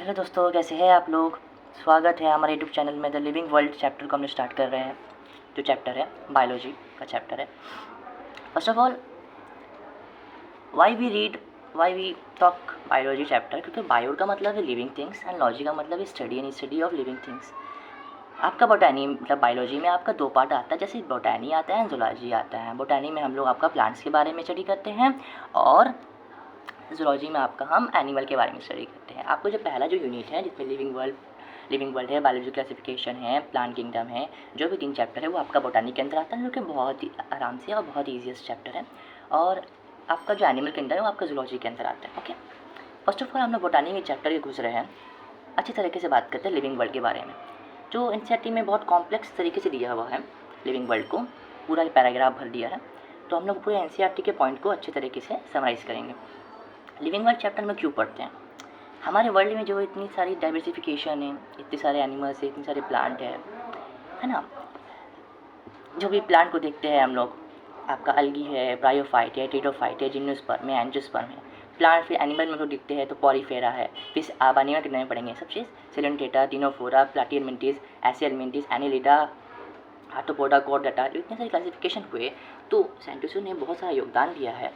Hello दोस्तों, कैसे हैं आप लोग। स्वागत है हमारे यूट्यूब चैनल में। द लिविंग वर्ल्ड चैप्टर को हम स्टार्ट कर रहे हैं। जो चैप्टर है बायोलॉजी का चैप्टर है। First of all, why we talk biology chapter, क्योंकि बायो का मतलब है लिविंग थिंग्स एंड लॉजी का मतलब है स्टडी ऑफ लिविंग थिंग्स। आपका बोटैनी मतलब बायोलॉजी में आपका दो पार्ट आता है, जैसे बोटैनी आता है, जूलॉजी आता है। बोटैनी में हम लोग आपका प्लांट्स के बारे में स्टडी करते हैं और जूलॉजी में आपका हम एनिमल के बारे में स्टडी करते हैं। आपको जो पहला जो यूनिट है जिसमें लिविंग वर्ल्ड है, बायोलॉजी क्लासिफिकेशन है, प्लांट किंगडम है, जो भी 3 चैप्टर है वो आपका बोटानी के अंदर आता है, जो कि बहुत ही आराम से और बहुत ईजीएस्ट चैप्टर है। और आपका जो एनिमल किंगडम है वो आपका जूलॉजी के अंदर आता है। ओके, फर्स्ट ऑफ ऑल हम लोग बोटानी के चैप्टर के घुस रहे हैं। अच्छी तरीके से बात करते हैं लिविंग वर्ल्ड के बारे में, जो एनसीईआरटी में बहुत कॉम्प्लेक्स तरीके से दिया हुआ है। लिविंग वर्ल्ड को पूरा पैराग्राफ भर दिया है, तो हम लोग पूरे एनसीईआरटी के पॉइंट को अच्छे तरीके से समराइज़ करेंगे। लिविंग वर्ल्ड चैप्टर में क्यों पढ़ते हैं? हमारे वर्ल्ड में जो इतनी सारी डाइवर्सिफिकेशन है, इतने सारे एनिमल्स है, इतने सारे प्लांट है ना। जो भी प्लांट को देखते हैं हम लोग, आपका अलगी है, ब्रायोफाइट है, टेडोफाइट है, जिम्नोस्पर्म है, एंजियोस्पर्म है। प्लांट फिर एनिमल में जो दिखते हैं तो पॉलीफेरा है। फिर आप एनिमल के नाम पढ़ेंगे सब चीज़, सिलेंटेटा, डिनोफोरा, प्लाटियलमिंटिस, एसियलमिंटिस, एनिलिडा, आर्थ्रोपोडा, कॉर्डेटा। इतने सारे क्लासिफिकेशन हुए, तो साइंटिस्टों ने बहुत सारा योगदान दिया है।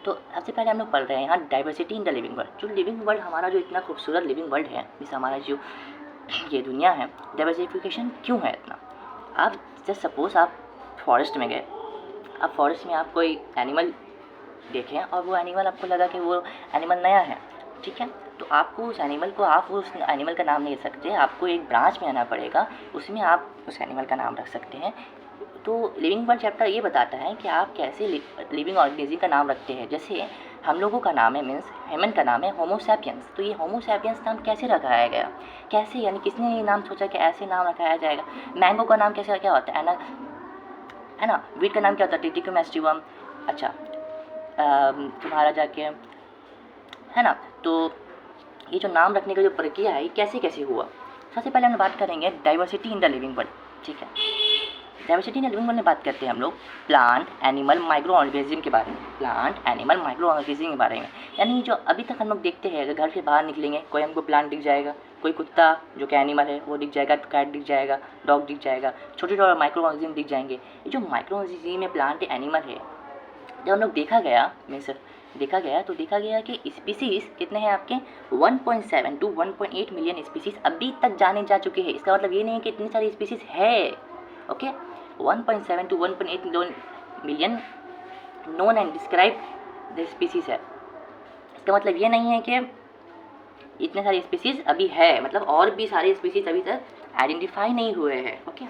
तो सबसे पहले हम लोग पढ़ रहे हैं यहाँ diversity in the living world. जो लिविंग वर्ल्ड हमारा जो इतना खूबसूरत लिविंग वर्ल्ड है, जिस हमारा जो ये दुनिया है, डाइवर्सिफिकेशन क्यों है इतना। आप जस्ट सपोज आप फॉरेस्ट में गए, आप फॉरेस्ट में आप कोई एनिमल देखें और वो एनिमल आपको लगा कि वो एनिमल नया है, ठीक है, तो आपको उस एनिमल को आप उस एनिमल का नाम नहीं रख सकते। आपको एक ब्रांच में आना पड़ेगा, उसमें आप उस एनिमल का नाम रख सकते हैं। तो लिविंग वर्ल्ड चैप्टर ये बताता है कि आप कैसे लिविंग ऑर्गेनिज्म का नाम रखते हैं। जैसे हम लोगों का नाम है, मीन्स ह्यूमन का नाम है होमो सैपियंस, तो ये होमो सैपियंस नाम कैसे रखाया गया, कैसे, यानी किसने ये नाम सोचा कि ऐसे नाम रखाया जाएगा। मैंगो का नाम कैसे क्या होता है ना। वीट का नाम क्या होता है, टिटिकम एस्टिवम। अच्छा, तुम्हारा जाके है ना। तो ये जो नाम रखने का जो प्रक्रिया है, ये कैसे कैसे हुआ। सबसे पहले हम बात करेंगे diversity in the living world, ठीक है। Diversity in the living world में बात करते हैं हम लोग प्लांट, एनिमल, माइक्रो ऑर्गेनिज्म के बारे में। प्लांट, एनिमल, माइक्रो ऑर्गेनिज्म के बारे में, यानी जो अभी तक हम लोग देखते हैं, अगर घर से बाहर निकलेंगे कोई हमको प्लांट दिख जाएगा, कोई कुत्ता जो कि एनिमल है वो दिख जाएगा, कैट दिख जाएगा, डॉग दिख जाएगा, छोटे छोटे माइक्रो ऑर्गेनिज्म दिख जाएंगे। ये जो माइक्रो ऑर्गेनिज्म में प्लांट, एनिमल है, जब हम लोग देखा गया कि स्पीसीज़ कितने हैं आपके 1.7 to 1.8 मिलियन स्पीसीज़ अभी तक जाने जा चुके हैं। इसका मतलब ये नहीं है कि इतनी सारी स्पीसीज़ है। Okay, 1.7 to 1.8 million known and describe the species है। इसका मतलब ये नहीं है कि इतने सारे स्पीसीज़ अभी है, मतलब और भी सारे स्पीसीज़ अभी तक आइडेंटिफाई नहीं हुए हैं। ओके,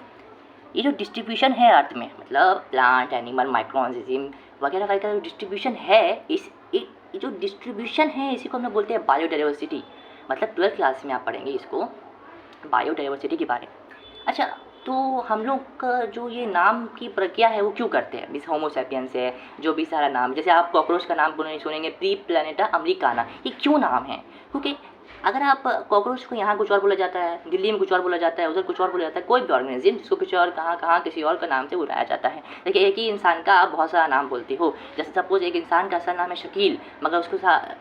ये जो डिस्ट्रीब्यूशन है अर्थ में, मतलब प्लांट, एनिमल, माइक्रो ऑर्गेनिज्म वगैरह वगैरह का जो डिस्ट्रीब्यूशन है, ये जो डिस्ट्रीब्यूशन है इसी को हम लोग बोलते हैं बायोडाइवर्सिटी। मतलब 12th क्लास में आप पढ़ेंगे इसको, बायोडाइवर्सिटी के बारे में। अच्छा, तो हम लोग का जो ये नाम की प्रक्रिया है वो क्यों करते हैं। मिस होमो सैपियंस है, जो भी सारा नाम, जैसे आप कॉकरोच का नाम सुनेंगे प्री प्लानेटा अमेरिकाना। ये क्यों नाम है, क्योंकि अगर आप कॉकरोच को यहाँ कुछ और बोला जाता है, दिल्ली में कुछ और बोला जाता है, उधर कुछ और बोला जाता है, कोई भी ऑर्गेनिज्म जिसको कुछ और कहाँ किसी और का नाम से बुलाया जाता है। देखिए, एक ही इंसान का आप बहुत सारा नाम बोलते हो। जैसे सपोज एक इंसान का असल नाम है शकील, मगर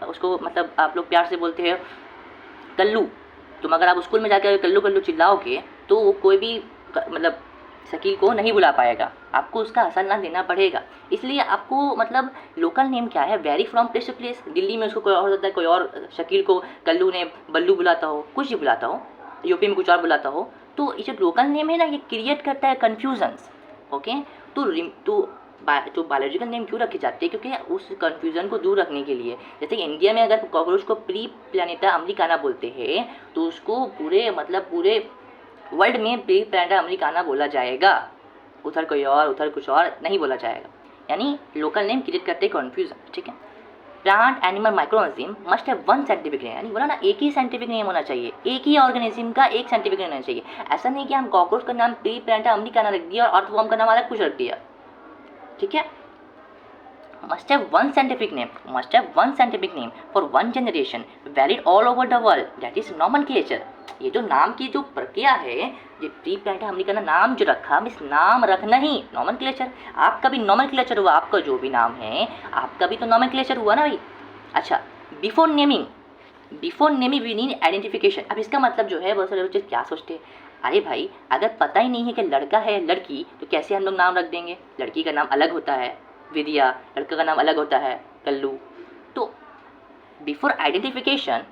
उसको मतलब आप लोग प्यार से बोलते हैं कल्लू। तो मगर आप स्कूल में जाकर कल्लू कल्लू चिल्लाओगे तो कोई भी मतलब शकील को नहीं बुला पाएगा, आपको उसका असल नाम देना पड़ेगा। इसलिए आपको मतलब लोकल नेम क्या है, vary from place to place. Delhi में उसको कोई और हो सकता है, कोई और शकील को कल्लू ने बल्लू बुलाता हो, कुछ भी बुलाता हो, यूपी में कुछ और बुलाता हो। तो ये जो लोकल नेम है ना, ये क्रिएट करता है कन्फ्यूजन्स। ओके, तो बायोलॉजिकल नेम क्यों रखे जाते हैं, क्योंकि उस कन्फ्यूज़न को दूर रखने के लिए। जैसे कि इंडिया में अगर कॉकरोच को प्री प्लानेटा अमेरिकाना बोलते हैं, तो उसको पूरे वर्ल्ड में प्री प्लानेटा अमेरिकाना बोला जाएगा, उधर कोई और, उधर कुछ और नहीं बोला जाएगा। यानी लोकल नेम क्रिएट करते हैं कन्फ्यूजन, ठीक है। Plant, animal, micro organism must have one scientific name, यानी बोला ना एक ही साइंटिफिक नेम होना चाहिए, एक ही ऑर्गेनिज्म का एक साइंटिफिक नेम होना चाहिए। ऐसा नहीं कि हम कॉकरोच का नाम प्री प्लानेटा अमेरिकाना रख दिया और अर्थवॉर्म का नाम अलग कुछ रख दिया, ठीक है। must have one scientific name for one generation, valid all over the world, that is nomenclature। ये जो नाम की जो प्रक्रिया है, ये प्री प्लानेटा अमेरिकाना नाम जो रखा, इस नाम रखना ही नोमेनक्लेचर। आपका भी नोमेनक्लेचर हुआ, आपका जो भी नाम है आपका भी तो नोमेनक्लेचर हुआ ना भाई। अच्छा, before before naming we need identification. अब इसका मतलब जो है बहुत सारे बच्चे क्या सोचते हैं, अरे भाई अगर पता ही नहीं है कि लड़का है लड़की तो कैसे हम लोग नाम रख देंगे, लड़की का नाम अलग होता है विद्या, लड़का का नाम अलग होता है कल्लू। तो बिफोर आइडेंटिफिकेशन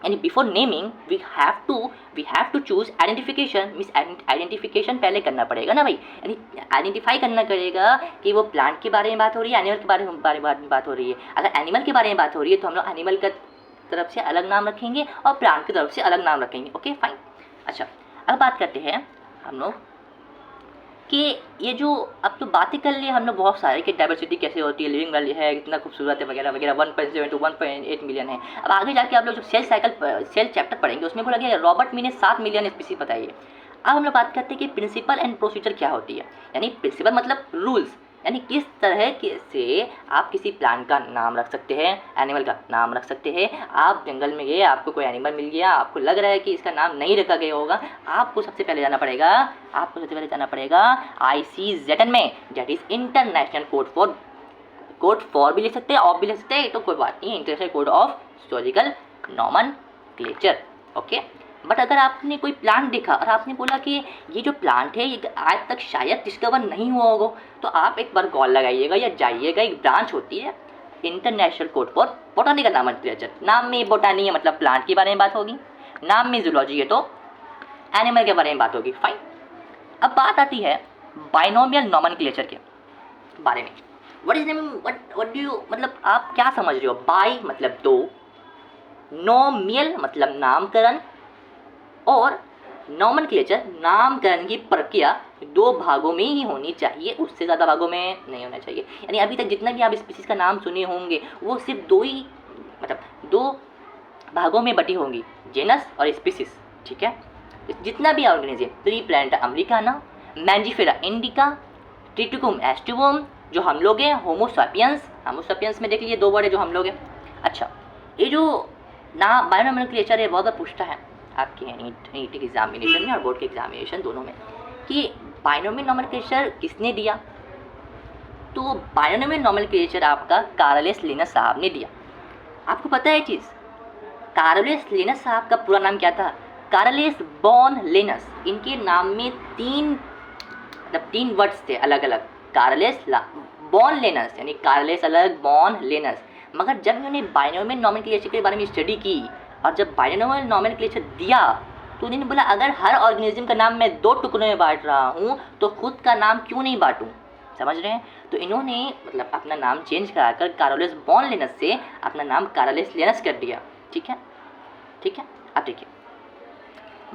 यानी before naming we have to choose identification. Means identification पहले करना पड़ेगा ना भाई, यानी आइडेंटिफाई करना पड़ेगा कि वो प्लांट के बारे में बात हो रही है, एनिमल के बारे में बात हो रही है। अगर एनिमल के बारे में बात हो रही है तो हम लोग एनिमल का तरफ से अलग नाम रखेंगे और प्लांट की तरफ से अलग नाम रखेंगे। Okay fine. अच्छा अब बात करते हैं हम लोग कि ये जो अब तो बातें कर लिए हम लोग बहुत सारे कि डाइवर्सिटी कैसे होती है, लिविंग वैल्यू है कितना खूबसूरत है वगैरह वगैरह, 1.7 to 1.8 मिलियन है। अब आगे जाके आप लोग जब सेल चैप्टर पढ़ेंगे उसमें बोला गया रॉबर्ट मी ने 7 मिलियन स्पीसीज बताई है। अब हम लोग बात करते हैं कि प्रिंसिपल एंड प्रोसीजर क्या होती है, यानी प्रिंसिपल मतलब रूल्स, यानी किस तरह से आप किसी प्लांट का नाम रख सकते हैं, एनिमल का नाम रख सकते हैं। आप जंगल में गए, आपको कोई एनिमल मिल गया, आपको लग रहा है कि इसका नाम नहीं रखा गया होगा, आपको सबसे पहले जाना पड़ेगा ICZN में, that is international code for भी लिख सकते हैं, ऑफ भी लिख सकते हैं, तो कोई बात नहीं है, international code of zoological nomenclature. Okay. But अगर आपने कोई प्लांट देखा और आपने बोला कि ये जो प्लांट है ये आज तक शायद डिस्कवर नहीं हुआ होगा, तो आप एक बार गौर लगाइएगा या जाइएगा, एक ब्रांच होती है international code for botanical nomenclature. नाम में बोटानी है मतलब प्लांट के बारे में बात होगी, नाम में जूलॉजी है तो एनिमल के बारे में बात होगी। फाइन। अब बात आती है बाइनोमियल नॉमेनक्लेचर के बारे में। व्हाट डू यू मतलब आप क्या समझ रहे हो? बाई मतलब दो, नोमियल मतलब नामकरण, और नॉमेनक्लेचर नामकरण की प्रक्रिया 2 भागों में ही होनी चाहिए, उससे ज़्यादा भागों में नहीं होना चाहिए। यानी अभी तक जितना भी आप स्पीसीज का नाम सुने होंगे वो सिर्फ 2 भागों में बटी होंगी, जेनस और स्पीसीज। ठीक है। जितना भी organism, tree plant americana, Mangifera indica, Triticum aestivum जो हम लोग हैं, होमो सैपियंस में देख लीजिए 2 वर्ड है जो हम लोग हैं। अच्छा ये जो ना बायोनॉमेनक्लेचर है बहुत बार पूछता है आपके नीट एग्जामिनेशन में और बोर्ड के एग्जामिनेशन दोनों में कि बाइनोमियल नॉमेनक्लेचर किसने दिया। तो बाइनोमियल नॉमेनक्लेचर आपका कार्लेस लिनस साहब ने दिया। आपको पता है चीज़, कार्लेस लिनस साहब का पूरा नाम क्या था? कार्लेस बॉन लिनस। इनके नाम में 3 वर्ड्स थे अलग अलग, कार्लेस बॉन लिनस यानी कार्लेस अलग, बॉन लिनस। मगर जब उन्होंने बाइनोमियल नॉमेनक्लेचर के बारे में स्टडी की और जब बाइनोमियल नॉमेनक्लेचर दिया तो उन्होंने बोला अगर हर ऑर्गेनिज्म का नाम मैं 2 टुकड़ों में बांट रहा हूँ तो खुद का नाम क्यों नहीं बांटूँ। समझ रहे हैं? तो इन्होंने मतलब अपना नाम चेंज कराकर कार्लेस बॉन लिनस से अपना नाम कार्लेस लिनस कर दिया। ठीक है। अब देखिए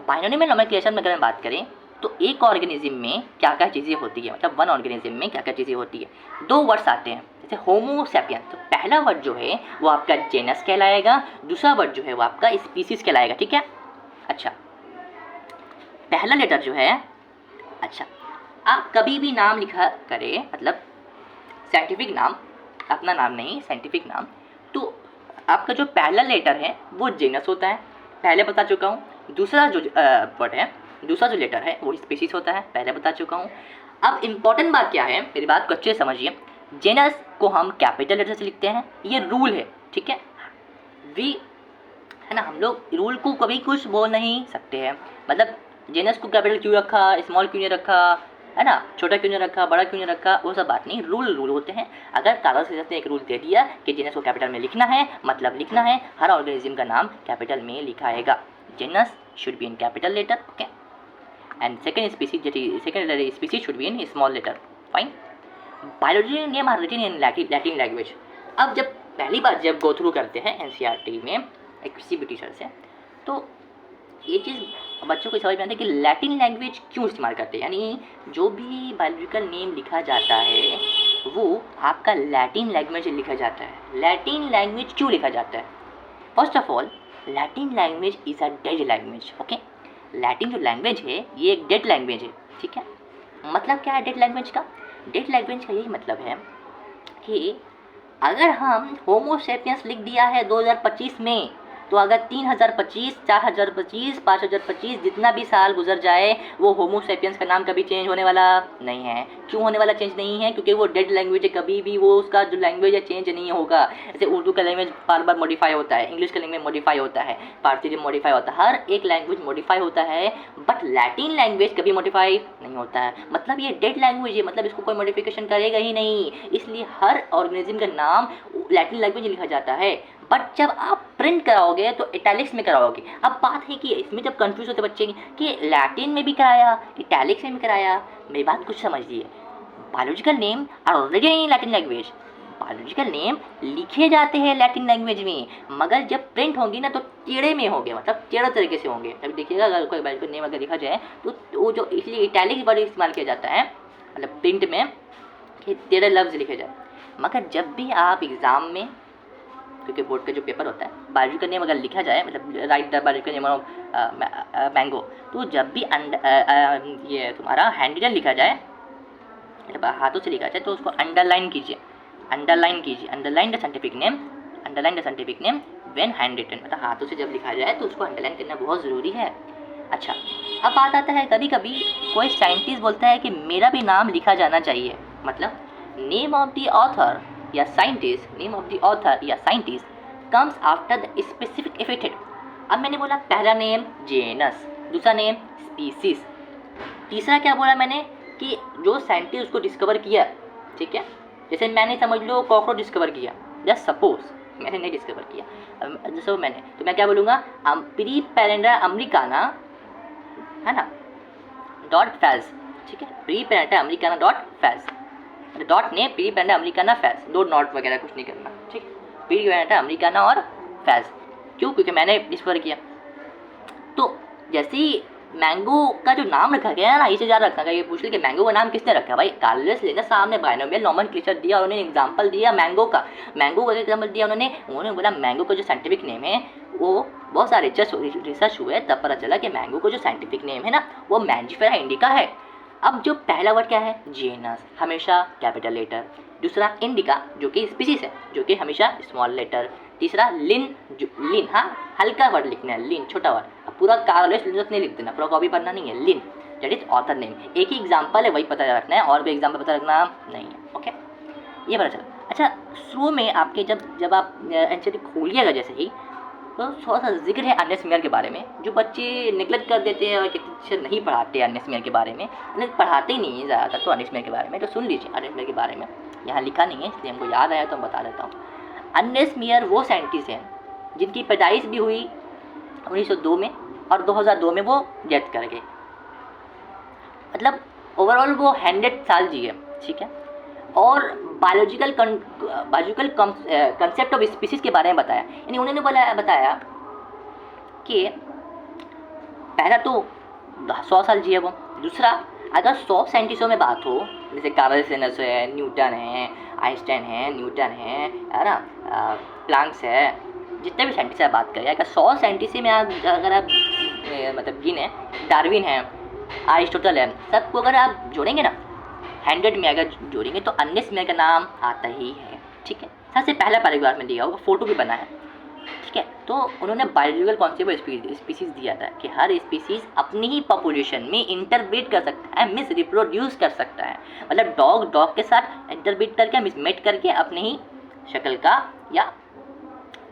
बाइनोमियल नॉमेनक्लेचर में अगर हम बात करें तो एक ऑर्गेनिज्म में क्या क्या चीज़ें होती है, मतलब 1 ऑर्गेनिज्म में क्या क्या चीज़ें होती है। 2 वर्ड्स आते हैं जैसे होमो सैपियंस, तो पहला वर्ड जो है वो आपका जेनस कहलाएगा, दूसरा वर्ड जो है वो आपका स्पीसीज कहलाएगा। ठीक है। अच्छा पहला लेटर जो है, अच्छा आप कभी भी नाम लिखा करें मतलब साइंटिफिक नाम, अपना नाम नहीं साइंटिफिक नाम, तो आपका जो पहला लेटर है वो जेनस होता है, पहले बता चुका हूँ। दूसरा जो वर्ड है, दूसरा जो लेटर है वो स्पीसीज होता है, पहले बता चुका हूँ। अब इम्पॉर्टेंट बात क्या है, मेरी बात को अच्छे से समझिए। जेनस को हम कैपिटल लेटर से लिखते हैं, ये रूल है। ठीक है। है ना, हम लोग रूल को कभी कुछ बोल नहीं सकते हैं, मतलब जेनस को कैपिटल क्यों रखा, स्मॉल क्यों नहीं रखा, है ना, छोटा क्यों नहीं रखा, बड़ा क्यों नहीं रखा, वो सब बात नहीं, रूल होते हैं। अगर कार्लेस लिनस ने एक रूल दे दिया कि जेनस को कैपिटल में लिखना है, मतलब लिखना है हर ऑर्गेनिज्म का नाम कैपिटल में लिखाएगा। Genus should be in capital letter, okay, and second species should be in small letter. Fine. Biology name are written in Latin language. अब जब पहली बार जब गो थ्रू करते हैं एनसीईआरटी में किसी भी टीचर से, तो ये चीज़ बच्चों को समझ में आती है कि लैटिन लैंग्वेज क्यों इस्तेमाल करते हैं, यानी जो भी बायोलॉजिकल नेम लिखा जाता है वो आपका लैटिन लैंग्वेज में लिखा जाता है। लैटिन लैंग्वेज क्यों लिखा जाता है? First of all Latin language is a dead language. Okay, Latin जो लैंग्वेज है ये एक डेड लैंग्वेज है। ठीक है। मतलब क्या है डेड लैंग्वेज का? डेड लैंग्वेज का यही मतलब है कि अगर हम होमो सैपियंस लिख दिया है 2025 में, तो अगर 3025, 4025, 5025 जितना भी साल गुजर जाए वो होमो सेपियंस का नाम कभी चेंज होने वाला नहीं है। क्यों होने वाला चेंज नहीं है? क्योंकि वो डेड लैंग्वेज है, कभी भी वो उसका जो लैंग्वेज है चेंज नहीं होगा। जैसे उर्दू का लैंग्वेज बार बार मॉडिफाई होता है, इंग्लिश का लैंग्वेज मॉडिफाई होता है, पारसी मॉडिफाई होता है, हर एक लैंग्वेज मॉडिफाई होता है, बट लैटिन लैंग्वेज कभी मॉडिफाई नहीं होता है। मतलब ये डेड लैंग्वेज है, मतलब इसको कोई मॉडिफिकेशन करेगा ही नहीं, इसलिए हर ऑर्गेनिज्म का नाम लैटिन लैंग्वेज लिखा जाता है। बट जब आप प्रिंट कराओगे तो इटैलिक्स में कराओगे। अब बात है कि इसमें जब कंफ्यूज होते बच्चे कि लैटिन में भी कराया, इटैलिक्स में भी कराया। मेरी बात कुछ समझिए, biological name are already in Latin language, biological name लिखे जाते हैं लैटिन लैंग्वेज में, मगर जब प्रिंट होंगी ना तो टेढ़े में होंगे, मतलब टेढ़े तरीके से होंगे। अभी देखिएगा अगर कोई बायोलॉजिकल नेम अगर लिखा जाए तो वो जो इसलिए इटैलिक्स वर्ड इस्तेमाल किया जाता है, मतलब प्रिंट में कि टेढ़े लफ्ज़ लिखे जाए। मगर जब भी आप एग्ज़ाम में, क्योंकि बोर्ड का जो पेपर होता है, बायोलॉजिकल नेम अगर लिखा जाए, मतलब right the biological name of mango, तो जब भी ये तुम्हारा हैंड रिटन लिखा जाए, जब हाथों से लिखा जाए तो उसको अंडरलाइन कीजिए, अंडरलाइन कीजिए, underline the scientific name, underline the scientific name when handwritten, मतलब हाथों से जब लिखा जाए तो उसको अंडरलाइन करना बहुत ज़रूरी है। अच्छा, अब बात आता है कभी कभी कोई साइंटिस्ट बोलता है कि मेरा भी नाम लिखा जाना चाहिए, मतलब नेम ऑफ द ऑथर या scientist, name of the author या scientist comes after the specific epithet. अब मैंने बोला पहला नेम जेनस, दूसरा नेम स्पीसीज, तीसरा क्या बोला मैंने कि जो साइंटिस्ट उसको डिस्कवर किया, ठीक है, जैसे मैंने समझ लो कॉकरोच डिस्कवर किया, जस्ट सपोज मैंने नहीं डिस्कवर किया, जैसे मैंने, तो मैं क्या बोलूँगा, प्रीपेरेंड्रा अमेरिकाना, है ना, डॉट फैज, ठीक है, प्रीपेरेंड्रा अमेरिकाना डॉट फैज, डॉट ने प्रीपेरेंड्रा अमेरिकाना फैज, दो नॉट वगैरह कुछ नहीं करना, ठीक, प्रीपेरेंड्रा अमेरिकाना और फैज, क्यों? क्योंकि मैंने डिस्कवर किया। तो जैसे ही मैंगो का जो नाम रखा गया है ना, इसे याद रखना चाहिए। पूछ ली कि मैंगो का नाम किसने रखा? भाई कार्लोस लिनस साहब ने बायनोमियल नोमेनक्लेचर दिया, उन्होंने एग्जांपल दिया मैंगो का एग्जांपल दिया उन्होंने बोला मैंगो का जो साइंटिफिक नेम है वो बहुत सारे रिसर्च हुए, तब पता चला कि मैंगो का जो साइंटिफिक नेम है ना वो मैंजिफेरा इंडिका है। अब जो पहला वर्ड क्या है, जेनस, हमेशा कैपिटल लेटर, दूसरा इंडिका जो कि स्पीसीज है, जो कि हमेशा स्मॉल लेटर, तीसरा लिन, जो लिन, हाँ हल्का वर्ड लिखना है, लिन छोटा वर्ड, अब पूरा कार्लोस लिनस नहीं लिख देना, पूरा कॉपी पढ़ना नहीं है, लिन दैट इज ऑथर नेम, एक ही एग्जाम्पल है वही पता रखना है, और भी एग्जाम्पल पता रखना नहीं है, ओके, ये पता चला। अच्छा, शुरू में आपके जब आप एनसीईआरटी खोलिएगा जैसे ही, तो थोड़ा सा जिक्र है अर्नेस्ट मेयर के बारे में, जो बच्चे निगलेक्ट कर देते हैं और टीचर नहीं पढ़ाते अर्नेस्ट मेयर के बारे में, पढ़ाते ही नहीं है ज़्यादातर, तो अर्नेस्ट मेयर के बारे में तो सुन लीजिए। अर्नेस्ट मेयर के बारे में यहाँ लिखा नहीं है इसलिए हमको याद आया तो हम बता देता हूँ। अर्नेस्ट मेयर वो साइंटिस्ट हैं जिनकी पैदाइश भी हुई 1902 में और 2002 में वो डेथ कर गए, मतलब ओवरऑल वो 100 साल जिए, ठीक है, और बायोलॉजिकल कंसेप्ट ऑफ स्पीसीज के बारे में बताया, यानी उन्होंने बताया कि पहला तो 100 साल जिए वो, दूसरा अगर 100 साइंटिस्टों में बात हो, जैसे कार्लोस लिनस है, न्यूटन है, आइंस्टाइन है, न्यूटन है ना, प्लैंक्स है, जितने भी साइंटिस्ट है बात करें, अगर 100 साइंटिस्ट में अगर आप मतलब गिने, डार्विन है, अरिस्टोटल है, सबको अगर आप जोड़ेंगे ना 100 में अगर जोड़ेंगे तो अर्नेस्ट मेयर का नाम आता ही है, ठीक है। सबसे पहला पैराग्राफ में दिया होगा, फोटो भी बना है, ठीक है। तो उन्होंने बायोलॉजिकल कॉन्सेप्ट ऑफ स्पीसीज दिया था कि हर स्पीसीज अपनी ही पॉपुलेशन में इंटरब्रीड कर सकता है, मिस रिप्रोड्यूस कर सकता है, मतलब डॉग के साथ इंटरब्रीड करके मिसमेट करके अपने ही शक्ल का या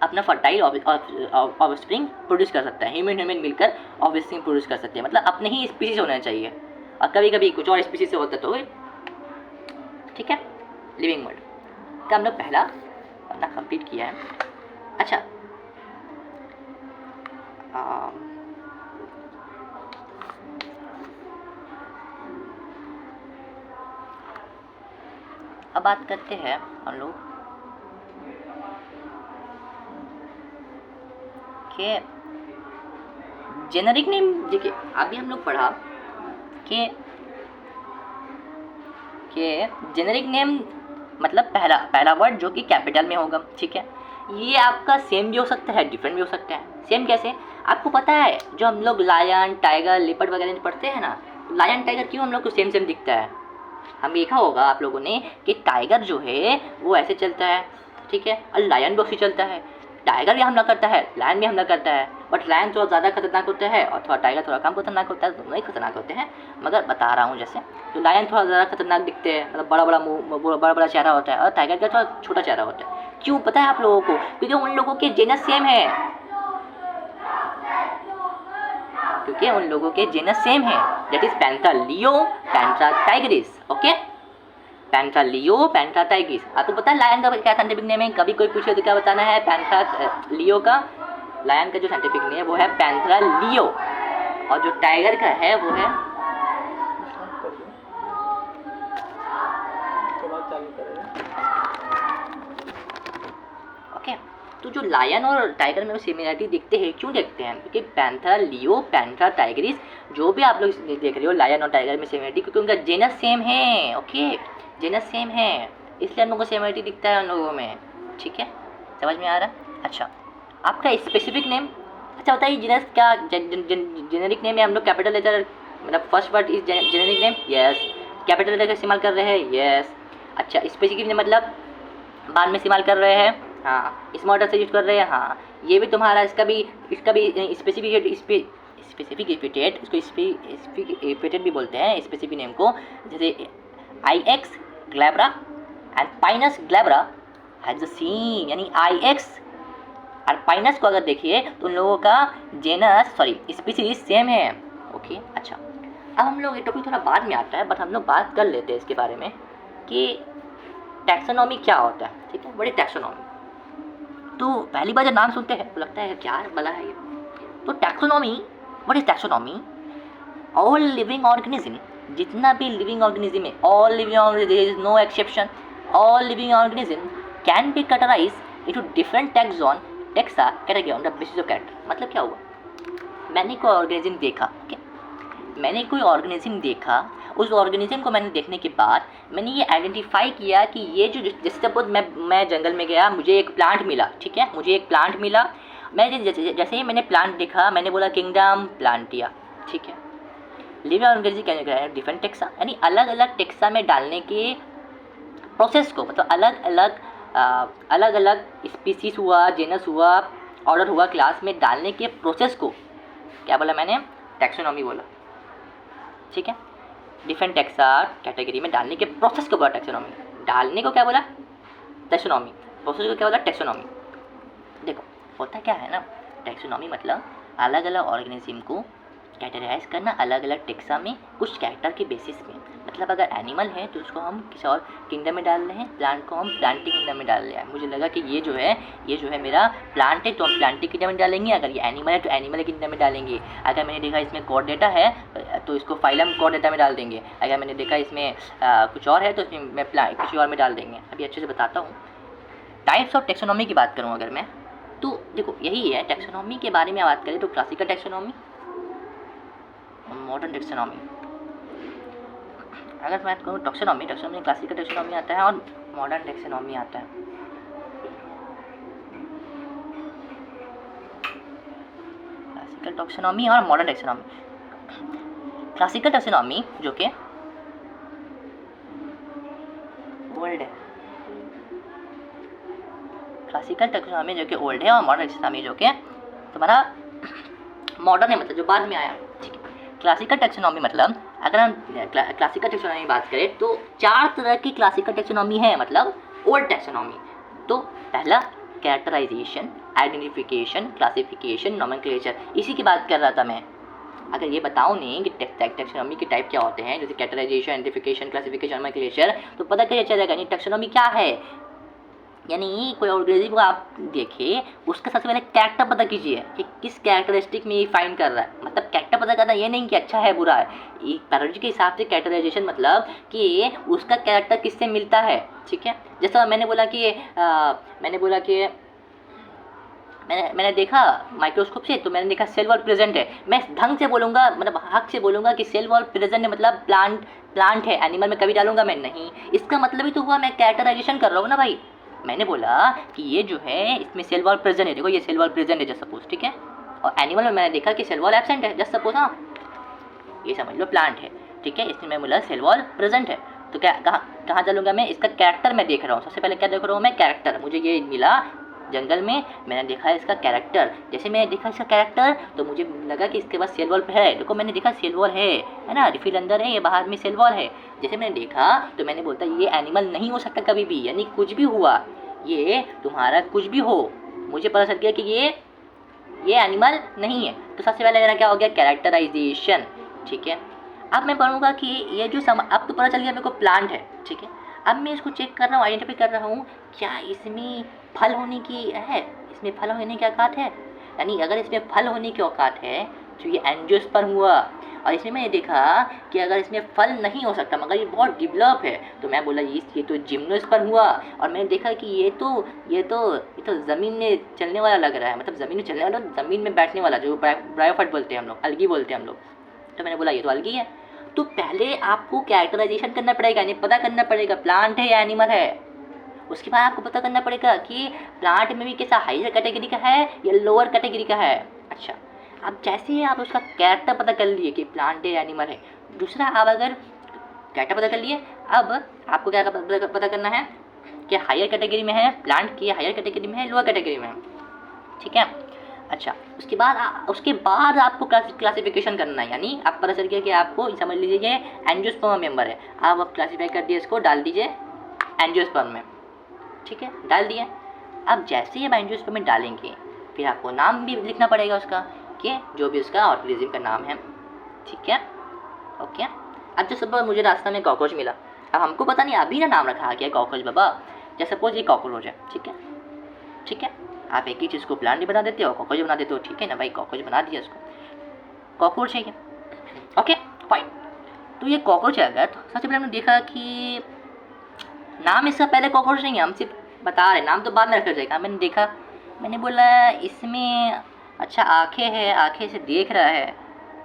अपना फर्टाइल ऑफस्प्रिंग प्रोड्यूस कर सकता है, ह्यूमन मिलकर ऑफस्प्रिंग प्रोड्यूस कर सकते हैं, मतलब अपने ही स्पीसीज होना चाहिए, और कभी कभी कुछ और स्पीसीज से होता तो, ठीक है। लिविंग वर्ड का हम लोग पहला अपना कंप्लीट किया है। अच्छा, अब बात करते हैं हम लोग कि जेनरिक नेम। देखिए अभी हम लोग पढ़ा कि जेनरिक नेम मतलब पहला वर्ड जो कि कैपिटल में होगा, ठीक है। ये आपका सेम भी हो सकता है, डिफरेंट भी हो सकता है। सेम कैसे? आपको पता है जो हम लोग लायन, टाइगर, लेपर्ड वगैरह पढ़ते हैं ना, लायन टाइगर क्यों हम लोग को सेम दिखता है? हम देखा होगा आप लोगों ने कि टाइगर जो है वो ऐसे चलता है, ठीक है, और लायन भी ऐसे चलता है। टाइगर भी हमला करता है, लायन भी हमला करता है, बट लायन थोड़ा ज़्यादा खतरनाक होता है और थोड़ा टाइगर थोड़ा कम खतरनाक होता है, दोनों ही खतरनाक होते हैं। मगर बता रहा हूँ जैसे तो लायन थोड़ा ज़्यादा खतरनाक दिखते हैं, मतलब बड़ा बड़ा मुँह, बड़ा बड़ा चेहरा होता है, और टाइगर का थोड़ा छोटा चेहरा होता है। क्यों पता है आप लोगों को? क्योंकि उन लोगों के जेनस सेम है, क्योंकि उन लोगों के जेनस सेम है, that is Panthera Leo, Panthera Tigris. Okay, Panthera Leo, Panthera Tigris. आपको पता है लायन का क्या साइंटिफिक नेम है? कभी कोई पूछे तो क्या बताना है? पैंथरा लियो का, लायन का जो साइंटिफिक नेम है वो है पैंथरा लियो, और जो टाइगर का है वो है ओके। तो जो लायन और टाइगर में सिमिलरिटी दिखते हैं, क्यों देखते हैं? क्योंकि पैंथरा लियो, पैंथरा टाइग्रिस, जो भी आप लोग देख रहे हो लायन और टाइगर में सिमिलरिटी, क्योंकि उनका जेनस सेम है। ओके, जेनस सेम है, इसलिए हम लोगों को सिमिलरिटी दिखता है उन लोगों में। ठीक है, समझ में आ रहा है? अच्छा, आपका स्पेसिफिक नेम, अच्छा बताइए जेनस क्या जेनेरिक नेम है? हम लोग कैपिटल लेटर, मतलब first word is generic name, yes. Capital letter का इस्तेमाल कर रहे हैं, यस। अच्छा, स्पेसिफिक नेम मतलब बाद में इस्तेमाल कर रहे हैं, हाँ। इस मॉडल से यूज कर रहे हैं, हाँ। ये भी तुम्हारा, इसका भी स्पेसिफिक एपिटेट, इसको स्पेसिफिक एपिटेट भी बोलते हैं स्पेसिफिक नेम को, जैसे Ilex glabra and Pinus glabra has the same, यानी आईएक्स और पाइनस को अगर देखिए तो उन लोगों का जेनस स्पीसीज सेम है। ओके, अच्छा, अब हम लोग ये टॉपिक थोड़ा बाद में आता है, बट हम लोग बात कर लेते हैं इसके बारे में कि टैक्सोनॉमी क्या होता है। ठीक है, बड़ी टैक्सोनॉमी, तो पहली बार जब नाम सुनते हैं तो लगता है क्या भला है ये। तो taxonomy, what is taxonomy? All living organism, जितना भी लिविंग ऑर्गेनिज्म है, all living organism, there is no exception, all living organism can be categorised into different taxon, taxa category on the basis of character. मतलब क्या हुआ? मैंने कोई organism देखा, okay, मैंने कोई ऑर्गेनिज्म देखा, उस ऑर्गेनिज्म को मैंने देखने के बाद मैंने ये आइडेंटिफाई किया कि ये जो, जैसे सपोज मैं जंगल में गया, मुझे एक प्लांट मिला, ठीक है, मुझे एक प्लांट मिला, मैं जैसे ही मैंने प्लांट देखा मैंने बोला किंगडम प्लांटिया। ठीक है, living organism can different taxa, यानी अलग अलग टेक्सा में डालने के प्रोसेस को, मतलब अलग अलग स्पीसीज हुआ, जेनस हुआ, ऑर्डर हुआ, क्लास में डालने के प्रोसेस को क्या बोला मैंने? टैक्सोनॉमी बोला। ठीक है, डिफरेंट टेक्सा कैटेगरी में डालने के प्रोसेस को बोला टैक्सोनॉमी, डालने को क्या बोला? टैक्सोनॉमी, प्रोसेस को क्या बोला? टैक्सोनॉमी। देखो होता क्या है ना, टैक्सोनॉमी मतलब अलग अलग ऑर्गेनिज्म को कैटेगराइज करना अलग अलग टेक्सा में कुछ कैरेक्टर के बेसिस में। मतलब अगर एनिमल है तो उसको हम किसी और किंगडम में डाल रहे हैं, प्लांट को हम प्लांटिंग किंगडम में डाल रहे हैं। मुझे लगा कि ये जो है मेरा प्लांट है तो हम प्लांटिंग किंगडम में डालेंगे, अगर ये एनिमल है तो एनिमल किंगडम में डालेंगे। अगर मैंने देखा इसमें कॉर्डेटा है तो इसको फाइलम कॉर्डेटा में डाल देंगे, अगर मैंने देखा इसमें कुछ और है तो इसमें मैं किसी और में डाल देंगे। अभी अच्छे से बताता हूँ। टाइप्स ऑफ टैक्सोनॉमी की बात करूँ अगर मैं, तो देखो यही है टैक्सोनॉमी के बारे में बात करें तो क्लासिकल टैक्सोनॉमी, मॉडर्न टैक्सोनॉमी। अगर मैं कहूँ टैक्सोनॉमी क्लासिकल टैक्सोनॉमी आता है और मॉडर्न टैक्सोनॉमी आता है। क्लासिकल टैक्सोनॉमी और मॉडर्न टैक्सोनॉमी। क्लासिकल टैक्सोनॉमी जो कि ओल्ड है, क्लासिकल टैक्सोनॉमी जो कि ओल्ड है, और मॉडर्न टैक्सोनॉमी जो कि तुम्हारा मॉडर्न है, मतलब जो बाद में आया। ठीक है, क्लासिकल टैक्सोनॉमी मतलब अगर हम क्लासिकल टैक्सोनॉमी की बात करें तो 4 तरह की क्लासिकल टैक्सोनॉमी है, मतलब ओल्ड टैक्सोनॉमी। तो पहला कैरेक्टराइजेशन, आइडेंटिफिकेशन, क्लासिफिकेशन, नोमेनक्लेचर, इसी की बात कर रहा था मैं। अगर ये बताऊँ नहीं कि टैक्सोनॉमी के टाइप क्या होते हैं, जैसे कैरेक्टराइजेशन, आइडेंटिफिकेशन, क्लासिफिकेशन, नोमेनक्लेचर, तो पता क्या चलेगा नहीं टैक्सोनॉमी क्या है। यानी कोई ऑर्गेनिज्म को आप देखिए, उसका सबसे पहले कैरेक्टर पता कीजिए कि किस कैरेक्टरिस्टिक में ये फाइंड कर रहा है। मतलब कैरेक्टर पता करना ये नहीं कि अच्छा है बुरा है, एक पैरोलॉजी के हिसाब से कैरेक्टराइजेशन मतलब कि उसका कैरेक्टर किससे मिलता है। ठीक है, जैसा मैंने देखा माइक्रोस्कोप से तो मैंने देखा सेल वॉल प्रेजेंट है, मैं ढंग से बोलूँगा, मतलब हक से बोलूँगा कि सेल वॉल प्रेजेंट है, मतलब प्लांट है, एनिमल में कभी डालूंगा मैं नहीं। इसका मतलब ही तो हुआ मैं कैरेक्टराइजेशन कर रहा हूँ ना भाई। मैंने बोला कि ये जो है इसमें सेल वॉल प्रेजेंट है, देखो ये सेल वॉल प्रेजेंट है जस्ट सपोज, ठीक है, और एनिमल में मैंने देखा कि सेल वॉल एब्सेंट है जस्ट सपोज, हाँ ये समझ लो प्लांट है, ठीक है, इसमें मैं बोला सेल वॉल प्रेजेंट है। तो क्या कहाँ चलूँगा मैं, इसका कैरेक्टर मैं देख रहा हूँ। सबसे पहले क्या देख रहा हूँ मैं, कैरेक्टर, मुझे ये मिला जंगल में मैंने देखा इसका कैरेक्टर, जैसे मैंने देखा इसका कैरेक्टर तो मुझे लगा कि इसके पास सेल वॉल है। देखो मैंने देखा सेल वॉल है ना, रिफिल अंदर है, ये बाहर में सेल वॉल है। जैसे मैंने देखा तो मैंने बोलता ये एनिमल नहीं हो सकता कभी भी, यानी कुछ भी हुआ, ये तुम्हारा कुछ भी हो, मुझे पता चल गया कि ये एनिमल नहीं है। तो सबसे पहले मेरा क्या हो गया, कैरेक्टराइजेशन। ठीक है, अब मैं पढ़ूंगा कि ये जो अब तो पता चल गया मेरे को प्लांट है। ठीक है, अब मैं इसको चेक कर रहा हूँ, आइडेंटिफाई कर रहा हूँ क्या इसमें फल होने की है, इसमें फल होने की औकात है। यानी अगर इसमें फल होने की औकात है तो ये एंजियोस्पर्म हुआ। और इसमें मैंने देखा कि अगर इसमें फल नहीं हो सकता मगर ये बहुत डेवलप है, तो मैं बोला ये तो जिम्नोस्पर्म हुआ। और मैंने देखा कि ये तो ज़मीन में चलने वाला लग रहा है, मतलब ज़मीन में चलने वाला, ज़मीन में बैठने वाला, जो ब्रायोफाइट बोलते हैं हम लोग, अलगी बोलते हैं हम लोग। तो मैंने बोला ये तो अलगी है। तो पहले आपको कैरेक्टराइजेशन करना पड़ेगा, यानी पता करना पड़ेगा प्लांट है या एनिमल है। उसके बाद आपको पता करना पड़ेगा कि प्लांट में भी कैसा हायर कैटेगरी का है या लोअर कैटेगरी का है। अच्छा, अब जैसे ही आप उसका कैरेक्टर पता कर लिए कि प्लांट है या एनिमल है, दूसरा आप अगर कैरेक्टर पता कर लिए, अब आपको क्या पता करना है कि हायर कैटेगरी में है प्लांट की, हायर कैटेगरी में है लोअर कैटेगरी में है। ठीक है, अच्छा उसके बाद आपको क्लासिफिकेशन करना है, यानी आप पता चल गया कि आपको समझ लीजिए ये एंजियोस्पर्म मेंबर है, आप क्लासीफाई कर दिए, इसको डाल दीजिए एंजियोस्पर्म में। ठीक है, डाल दिए। अब जैसे ही आप एंजियोस्पर्म में डालेंगे फिर आपको नाम भी लिखना पड़ेगा उसका, कि जो भी उसका ऑर्गेनिज्म का नाम है। ठीक है, ओके। अब जो सुबह मुझे रास्ता में कॉकरोच मिला, अब हमको पता नहीं अभी ना नाम रखा क्या कॉकरोच बाबा, जैसे सपोज ये कॉकरोच है। ठीक है, ठीक है, आप एक ही चीज़ को प्लांट नहीं बना देते हो, कॉकरोच बना देते हो। ठीक है ना भाई, कॉकरोच बना दिया इसको, कॉकरोच है ये। ओके फाइन, तो ये कॉकरोच है। अगर तो सबसे पहले हमने देखा कि नाम इसका पहले कॉकरोच नहीं है, हम सिर्फ बता रहे, नाम तो बाद में रखा जाएगा। मैंने देखा, मैंने बोला इसमें अच्छा आँखें है, आँखें से देख रहा है,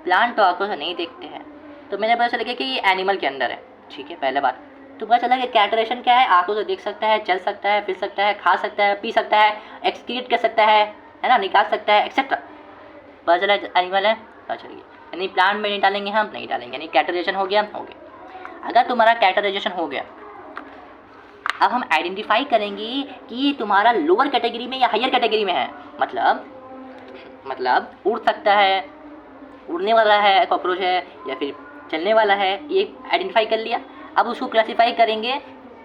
प्लांट तो आँखों से नहीं देखते हैं। तो मैंने पता चला कि ये एनिमल के अंदर है। ठीक है, पहले बात तो पता चला कि कैरेक्टराइजेशन क्या है, आँखों से देख सकता है, चल सकता है, फिर सकता है, खा सकता है, पी सकता है, एक्सक्रीट कर सकता है ना, निकाल सकता है, एक्सेट्रा। पता चला एनिमल है, पता चलिए। यानी प्लांट में नहीं डालेंगे, हम नहीं डालेंगे, यानी कैरेक्टराइजेशन हो गया। अगर तुम्हारा कैरेक्टराइजेशन हो गया, अब हम आइडेंटिफाई करेंगे कि तुम्हारा लोअर कैटेगरी में या हायर कैटेगरी में है। मतलब उड़ सकता है, उड़ने वाला है कॉकरोच है, या फिर चलने वाला है, ये आइडेंटिफाई कर लिया। अब उसको क्लासीफाई करेंगे,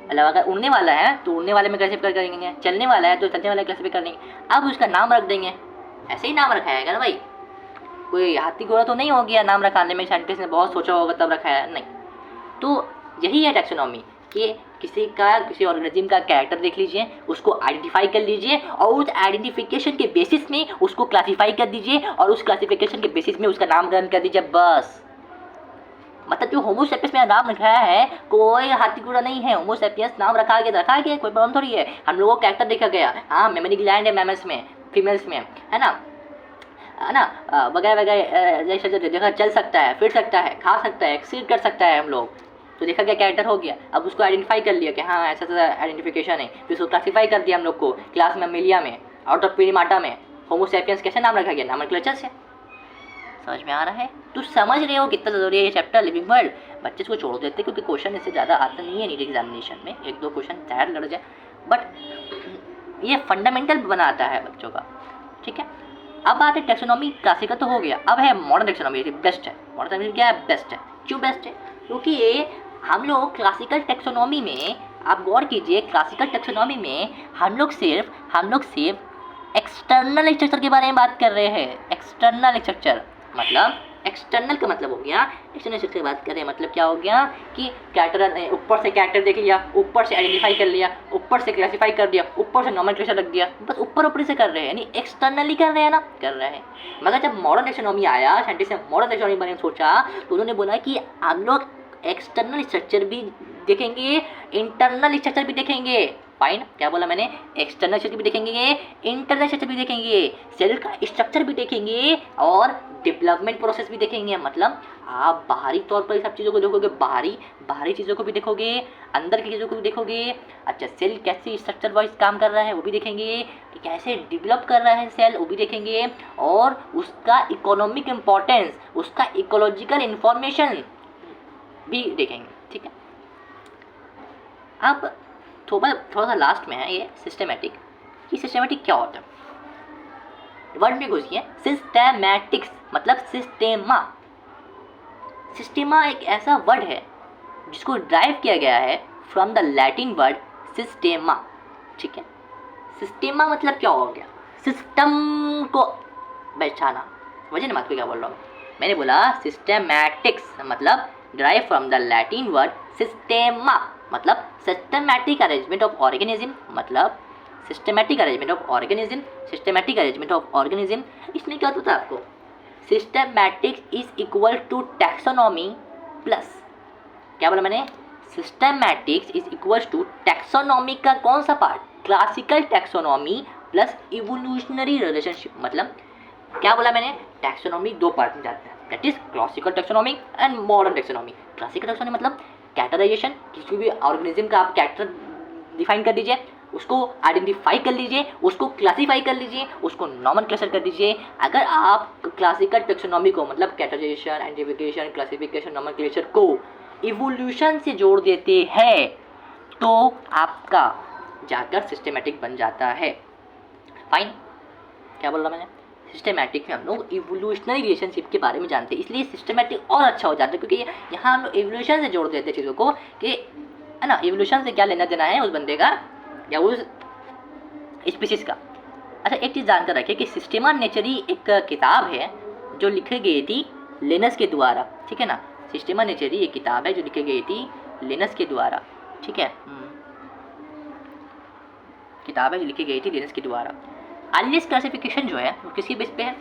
मतलब अगर उड़ने वाला है तो उड़ने वाले में क्लासीफाई करेंगे, चलने वाला है तो चलने वाला क्लासीफाई कर देंगे। अब उसका नाम रख देंगे, ऐसे ही नाम रखा है ना भाई, कोई हाथी घोड़ा तो नहीं हो गया नाम रखाने में, साइंटिस्ट ने बहुत सोचा होगा तब रखा है, नहीं। तो यही है टैक्सोनॉमी कि किसी ऑर्गेनिज्म का कैरेक्टर देख लीजिए, उसको आइडेंटिफाई कर लीजिए और उस आइडेंटिफिकेशन के बेसिस में उसको क्लासीफाई कर दीजिए और उस क्लासिफिकेशन के बेसिस में उसका नामकरण कर दीजिए, बस। मतलब जो होमो सेपियंस में नाम रखाया है, कोई हाथी घोड़ा नहीं है, होमो सेपियंस नाम रखा गया, कोई प्रॉब्लम थोड़ी है। हम लोगों को कैरेक्टर देखा गया, हाँ मेमोरी ग्लैंड है मैमल्स में, फीमेल्स में, है ना वगैरह वगैरह, जैसे देखा चल सकता है, फिर सकता है, खा सकता है, एक्सीड कर सकता है हम लोग, तो देखा गया कैरेक्टर हो गया। अब उसको आइडेंटिफाई कर लिया कि हाँ ऐसा आइडेंटिफिकेशन है, फिर उसको क्लासीफाई कर दिया हम लोग को क्लास में मिलिया में, आउट ऑफ प्रीमाटा में होमो सेपियंस कैसे नाम रखा गया, नॉमेनक्लेचर से। समझ में आ रहा है? तो समझ रहे हो कितना ज़रूरी है ये चैप्टर लिविंग वर्ल्ड। बच्चे इसको छोड़ देते क्योंकि क्वेश्चन इससे ज़्यादा आता नहीं है नीट एग्जामिनेशन में, एक दो क्वेश्चन शायद लड़ जाए, बट ये फंडामेंटल बनाता है बच्चों का। ठीक है, अब बात है टैक्सोनॉमी, क्लासिकल तो हो गया, अब है मॉडर्न टैक्सोनॉमी। बेस्ट है मॉडर्न टैक्सोनॉमी, क्या है बेस्ट है। क्यों बेस्ट है? क्योंकि हम लोग क्लासिकल टैक्सोनॉमी में, आप गौर कीजिए, क्लासिकल टैक्सोनॉमी में हम लोग सिर्फ एक्सटर्नल स्ट्रक्चर के बारे में बात कर रहे हैं। एक्सटर्नल स्ट्रक्चर मतलब, एक्सटर्नल का मतलब हो गया, एक्सटर्नल स्ट्रक्चर की बात कर रहे हैं मतलब क्या हो गया कि कैरेक्टर, ऊपर से कैरेक्टर देख लिया, ऊपर से आइडेंटिफाई कर लिया, ऊपर से क्लासीफाई कर दिया, ऊपर से नॉमेनक्लेचर रख दिया, बस ऊपर से कर रहे हैं, यानी एक्सटर्नली कर रहे हैं ना, कर रहे हैं। मगर जब मॉडर्न टैक्सोनॉमी आया, साइंटिस्ट ने मॉडर्न टैक्सोनॉमी बारे में सोचा, तो उन्होंने बोला कि हम लोग एक्सटर्नल स्ट्रक्चर भी देखेंगे, इंटरनल स्ट्रक्चर भी देखेंगे। फाइन, क्या बोला मैंने? एक्सटर्नल स्ट्रक्चर भी देखेंगे, इंटरनल स्ट्रक्चर भी देखेंगे, सेल का स्ट्रक्चर भी देखेंगे और डेवलपमेंट प्रोसेस भी देखेंगे। मतलब आप बाहरी तौर पर सब चीज़ों को देखोगे, बाहरी चीज़ों को भी देखोगे, अंदर की चीज़ों को भी देखोगे। अच्छा, सेल कैसे स्ट्रक्चर वाइज काम कर रहा है वो भी देखेंगे, कैसे डेवलप कर रहा है सेल वो भी देखेंगे, और उसका इकोनॉमिक इम्पोर्टेंस, उसका इकोलॉजिकल इन्फॉर्मेशन भी देखेंगे। ठीक है, अब थोड़ा सा लास्ट में है ये सिस्टमेटिक। कि सिस्टेमेटिक क्या होता है। वर्ड में घुसिए, सिस्टेमैटिक्स मतलब सिस्टेमा। सिस्टेमा एक ऐसा वर्ड है जिसको ड्राइव किया गया है फ्रॉम द लैटिन वर्ड सिस्टेमा। ठीक है, सिस्टेमा मतलब क्या हो गया, सिस्टम को बैठाना। समझे ना बात को क्या बोल रहा हूँ। मैंने बोला सिस्टेमैटिक्स मतलब drive from the Latin word systema मतलब सिस्टमैटिक अरेंजमेंट ऑफ ऑर्गेनिज्म, मतलब systematic arrangement of organism, systematic arrangement of organism. इसमें क्या होता है आपको, systematics is equal to taxonomy plus, क्या बोला मैंने, systematics is equal to taxonomy का कौन सा part, classical taxonomy plus evolutionary relationship. मतलब क्या बोला मैंने, टैक्सोनॉमी दो पार्ट में जाता है, that is classical taxonomy and modern taxonomy. Classical taxonomy मतलब कैटेगराइजेशन, किसी भी ऑर्गेनिज्म का आप कैरेक्टर डिफाइन कर दीजिए, उसको आइडेंटिफाई कर लीजिए, उसको क्लासीफाई कर लीजिए, उसको नॉमेनक्लेचर कर दीजिए। अगर आप क्लासिकल टैक्सोनॉमी को मतलब कैटेगराइजेशन, आइडेंटिफिकेशन, क्लासिफिकेशन, नॉमेनक्लेचर को इवोल्यूशन से जोड़ देते हैं तो आपका जाकर सिस्टेमेटिक बन जाता है। फाइन, क्या बोल रहा मैंने, सिस्टेमेटिक में हम लोग इवोल्यूशनरी रिलेशनशिप के बारे में जानते हैं, इसलिए सिस्टेमेटिक और अच्छा हो जाता है, क्योंकि यहाँ हम लोग इवोल्यूशन से जोड़ देते हैं चीज़ों को कि है ना, इवोल्यूशन से क्या लेना देना है उस बंदे का या उस स्पीसीज का। अच्छा, एक चीज़ जानकर रखिए कि सिस्टेमा नेचरी एक किताब है जो लिखी गई थी लिनस के द्वारा। ठीक है ना, सिस्टेमा नेचरी एक किताब है जो लिखी गई थी लिनस के द्वारा। ठीक है, किताब है जो लिखी गई थी लिनस के द्वारा। अर्लीस्ट क्लासिफिकेशन जो है वो किसकी बेस पे है,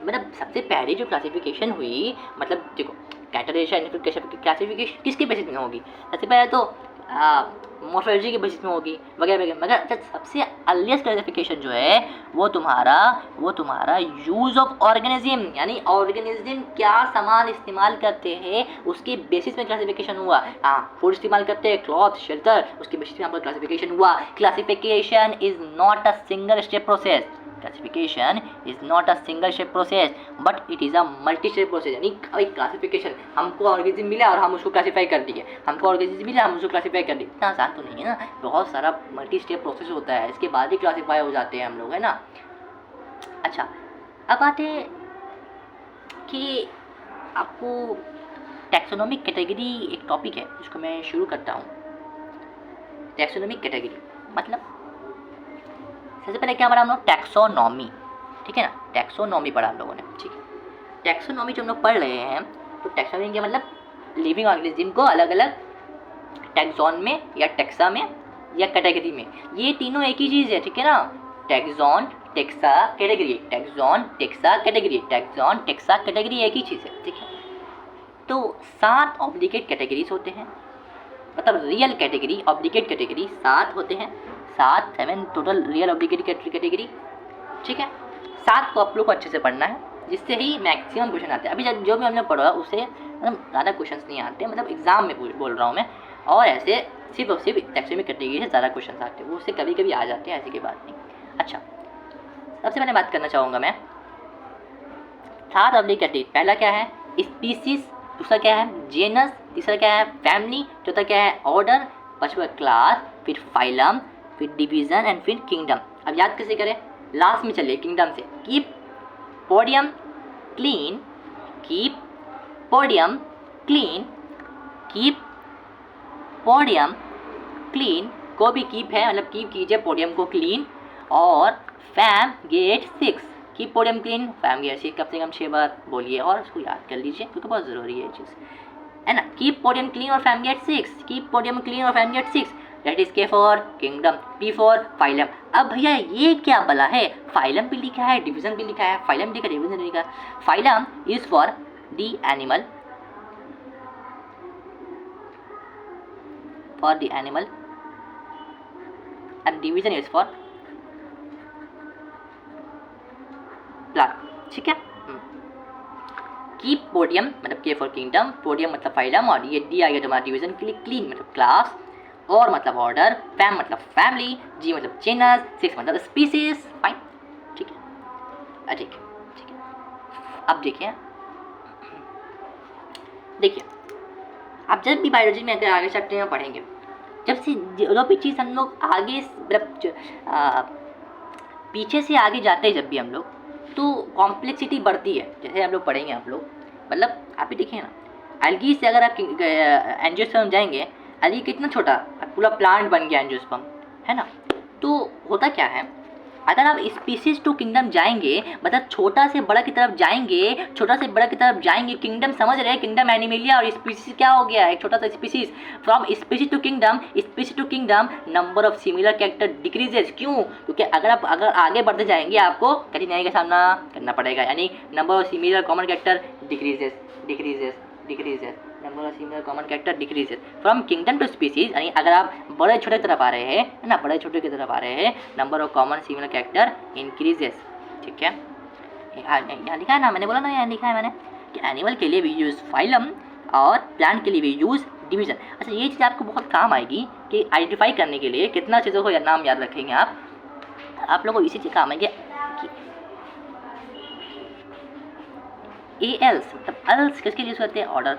मतलब सबसे पहले जो क्लासिफिकेशन हुई, मतलब देखो कैटेगराइजेशन क्लासिफिकेशन किसके बेसिस में होगी, सबसे पहले तो मॉर्फोलॉजी के बेसिस में होगी वगैरह वगैरह। मगर सबसे अर्लीस्ट क्लासिफिकेशन जो है वो तुम्हारा यूज़ ऑफ ऑर्गेनिज्म, यानी ऑर्गेनिज्म क्या सामान इस्तेमाल करते हैं उसके बेसिस में क्लासिफिकेशन हुआ। हाँ, फूड इस्तेमाल करते हैं, क्लॉथ, शेल्टर, उसके बेसिस में आपका क्लासिफिकेशन हुआ। Classification is not a single step process, classification is not a single step process but it is a multi step process. यानी क्लासिफिकेशन, हमको ऑर्गेनिज्म मिला और हम उसको क्लासीफाई कर दिए, हमको ऑर्गेनिज्म मिला हम उसको क्लासीफाई कर दिए, इतना आसान तो नहीं है ना, बहुत सारा मल्टी स्टेप प्रोसेस होता है, इसके बाद ही क्लासीफाई हो जाते हैं हम लोग, है ना। अच्छा, अब आते हैं कि आपको टैक्सोनॉमिक कैटेगरी एक टॉपिक है जिसको मैं शुरू करता हूँ। टैक्सोनॉमिक कैटेगरी मतलब सबसे पहले क्या पढ़ा हम लोग, टैक्सोनॉमी। ठीक है ना, टैक्सोनॉमी पढ़ा हम लोगों ने। ठीक है, टैक्सोनॉमी जो हम लोग पढ़ रहे हैं तो टैक्सोनॉमी का मतलब लिविंग ऑर्गेनिज्म को अलग अलग टैक्सॉन में या टैक्सा में या कैटेगरी में, ये तीनों एक ही चीज़ है। ठीक है ना, taxon, taxa, category, taxon, taxa, category, taxon, taxa, category एक ही चीज़ है। ठीक है, तो 7 ऑब्लिगेट कैटेगरीज होते हैं, मतलब रियल कैटेगरी, ऑब्लिगेट कैटेगरी 7 होते हैं, 7 टोटल रियल ऑब्लिगेट कैटेगरी। ठीक है, 7 को आप लोग को अच्छे से पढ़ना है जिससे ही मैक्सिमम क्वेश्चन आते हैं। अभी जो भी हमने पढ़ा उससे मतलब ज़्यादा क्वेश्चन नहीं आते, मतलब एग्जाम में बोल रहा हूँ मैं, और ऐसे सिर्फ और सिर्फ टैक्सोनॉमिक कैटेगरी से ज़्यादा क्वेश्चन आते हैं, वो उससे कभी कभी आ जाते हैं, ऐसी की बात नहीं। अच्छा, सबसे पहले बात करना चाहूँगा मैं 7 ऑब्लिगेट कैटेगरी। पहला क्या है, स्पीसीज, दूसरा क्या है जेनस, तीसरा क्या है फैमिली, चौथा क्या है ऑर्डर, पांचवा क्लास, फिर फाइलम, फिर डिवीज़न एंड फिर किंगडम। अब याद कैसे करें, लास्ट में चलिए किंगडम से। Keep podium clean, keep podium clean, keep podium clean, को भी कीप है मतलब कीप कीजिए पोडियम को क्लीन, और fam get 6, keep podium clean, fam get 6 कम से कम 6 बार बोलिए और उसको याद कर लीजिए क्योंकि बहुत ज़रूरी है ये चीज़, है ना। कीप पोडियम क्लीन और fam get 6, keep podium clean और fam get 6, that is K for kingdom, P for phylum. अब भैया ये क्या बला है, फाइलम भी लिखा है, डिवीजन भी लिखा है, फाइलम लिखा, डिवीजन लिखा। Phylum is for the animal, for the animal, and division is for plant. ठीक है, कीप पोडियम मतलब के फॉर किंगडम, पोडियम मतलब फाइलम, और ये डी आ गया तुम्हारा डिवीजन के लिए, क्लीन मतलब क्लास, और मतलब ऑर्डर, फैम मतलब फैमिली, जी मतलब जेनस, 6 मतलब स्पीसीज। फाइन, ठीक है, ठीक है। अब देखिए आप जब भी बायोलॉजी में अगर आगे चलते हैं पढ़ेंगे, जब से जो भी चीज़ हम लोग आगे मतलब पीछे से आगे जाते हैं जब भी हम लोग, तो कॉम्प्लेक्सिटी बढ़ती है। जैसे हम लोग पढ़ेंगे आप लोग, मतलब आप ही देखिए ना, एल्गी से अगर आप एंजियोस्पर्म जाएंगे, एल्गी कितना छोटा, पूरा प्लांट बन गया एंजियोस्पर्म, है ना। तो होता क्या है, अगर आप स्पीसीज टू किंगडम जाएंगे, मतलब छोटा से बड़ा की तरफ जाएंगे, छोटा से बड़ा की तरफ जाएंगे, किंगडम समझ रहे हैं, किंगडम एनिमेलिया और स्पीसीज क्या हो गया, एक छोटा सा species. From species to kingdom, species to kingdom, number of similar character decreases. क्यों? क्योंकि अगर आगे बढ़ते जाएंगे आपको कठिनाई का सामना करना पड़ेगा, यानी number of similar common character decreases, decreases, decreases, number of similar common character decreases from kingdom to species. यानी अगर आप बड़े छोटे की तरफ आ रहे हैं, है ना, बड़े छोटे की तरफ आ रहे हैं, number of common similar character increases. ठीक है, यहाँ लिखा है ना, मैंने बोला ना, यहाँ लिखा है मैंने कि एनिमल के लिए वी यूज़ फाइलम और प्लांट के लिए वी यूज़ डिवीजन। अच्छा, ये चीज़ आपको बहुत काम आएगी कि आइडेंटिफाई करने के लिए कितना चीज़ों को नाम याद रखेंगे आप लोगों को इसी चीज़ काम है कि एल्स, मतलब अल्स किसके लिए यूज़ करते हैं, ऑर्डर।